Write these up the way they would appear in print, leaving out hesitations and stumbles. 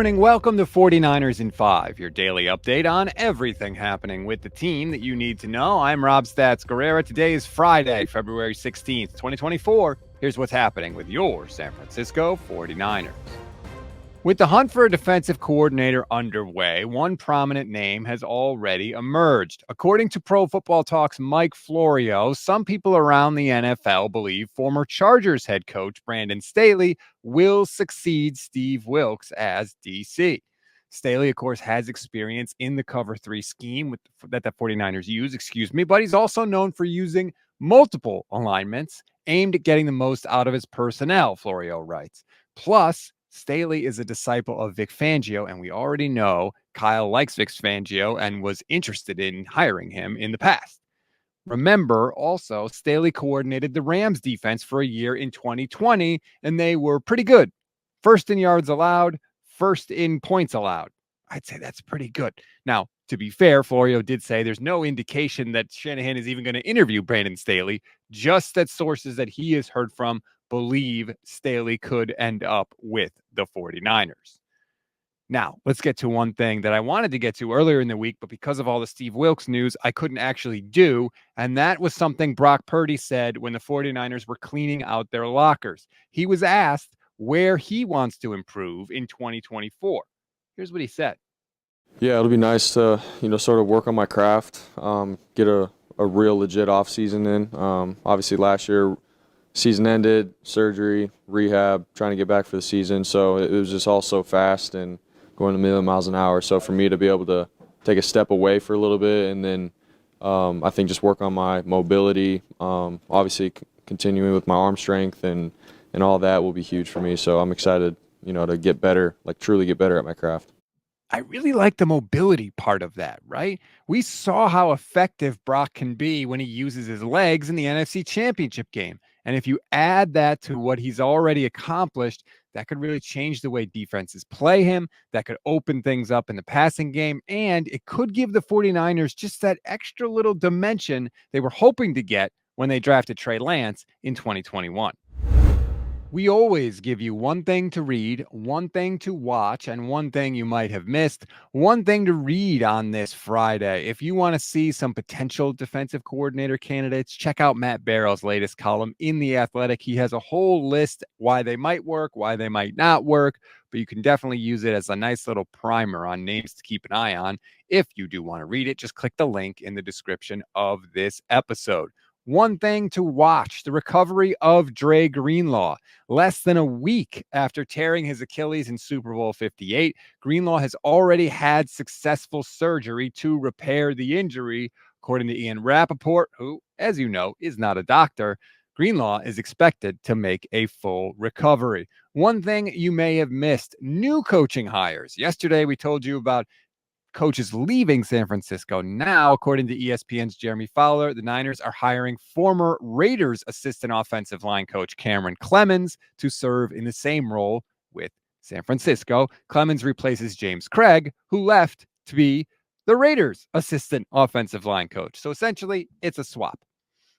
morning. Welcome to 49ers in 5, your daily update on everything happening with the team that you need to know. I'm Rob Stats Guerrera. Today is Friday, February 16th, 2024. Here's what's happening with your San Francisco 49ers. With the hunt for a defensive coordinator underway, one prominent name has already emerged. According to Pro Football Talk's Mike Florio, some people around the NFL believe former Chargers head coach Brandon Staley will succeed Steve Wilks as DC. Staley, of course, has experience in the cover 3 scheme that the 49ers use, but he's also known for using multiple alignments aimed at getting the most out of his personnel, Florio writes. Plus, Staley is a disciple of Vic Fangio, and we already know Kyle likes Vic Fangio and was interested in hiring him in the past. Remember, also, Staley coordinated the Rams defense for a year in 2020, and they were pretty good. First in yards allowed, first in points allowed. I'd say that's pretty good. Now, to be fair, Florio did say there's no indication that Shanahan is even going to interview Brandon Staley, just that sources that he has heard from believe Staley could end up with the 49ers. Now, let's get to one thing that I wanted to get to earlier in the week, but because of all the Steve Wilks news, I couldn't actually do. And that was something Brock Purdy said when the 49ers were cleaning out their lockers. He was asked where he wants to improve in 2024. Here's what he said. Yeah, it'll be nice to, sort of work on my craft, get a real legit off season in. Obviously last year, season ended, surgery, rehab, trying to get back for the season. So it was just all so fast and going a million miles an hour. So for me to be able to take a step away for a little bit and then I think just work on my mobility, obviously continuing with my arm strength and all that will be huge for me. So I'm excited, to get better, like truly get better at my craft. I really like the mobility part of that, right? We saw how effective Brock can be when he uses his legs in the NFC Championship game. And if you add that to what he's already accomplished, that could really change the way defenses play him. That could open things up in the passing game. And it could give the 49ers just that extra little dimension they were hoping to get when they drafted Trey Lance in 2021. We always give you one thing to read, one thing to watch, and one thing you might have missed. One thing to read on this Friday. If you want to see some potential defensive coordinator candidates, check out Matt Barrow's latest column in The Athletic. He has a whole list why they might work, why they might not work, but you can definitely use it as a nice little primer on names to keep an eye on. If you do want to read it, just click the link in the description of this episode. One thing to watch, the recovery of Dre Greenlaw. Less than a week after tearing his Achilles in Super Bowl 58, Greenlaw has already had successful surgery to repair the injury. According to Ian Rappaport, who, as you know, is not a doctor, Greenlaw is expected to make a full recovery. One thing you may have missed, new coaching hires. Yesterday, we told you about coaches leaving San Francisco. Now, according to ESPN's Jeremy Fowler, the Niners are hiring former Raiders assistant offensive line coach Cameron Clemens to serve in the same role with San Francisco. Clemens replaces James Craig, who left to be the Raiders assistant offensive line coach. So essentially, it's a swap.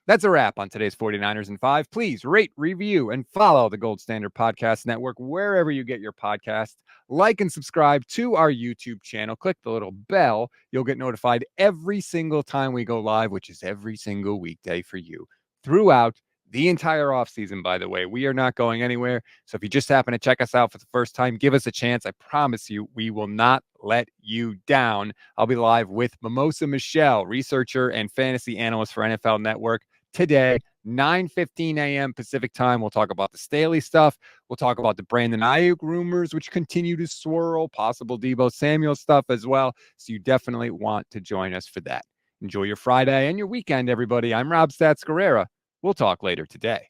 That's a wrap on today's 49ers in 5. Please rate, review, and follow the Gold Standard Podcast Network wherever you get your podcasts. Like and subscribe to our YouTube channel. Click the little bell. You'll get notified every single time we go live, which is every single weekday for you throughout the entire offseason, by the way. We are not going anywhere. So if you just happen to check us out for the first time, give us a chance. I promise you, we will not let you down. I'll be live with Mimosa Michelle, researcher and fantasy analyst for NFL Network, today, 9:15 a.m. Pacific time. We'll talk about the Staley stuff. We'll talk about the Brandon Ayuk rumors, which continue to swirl, possible Deebo Samuel stuff as well. So you definitely want to join us for that. Enjoy your Friday and your weekend, everybody. I'm Rob Stats Guerrera. We'll talk later today.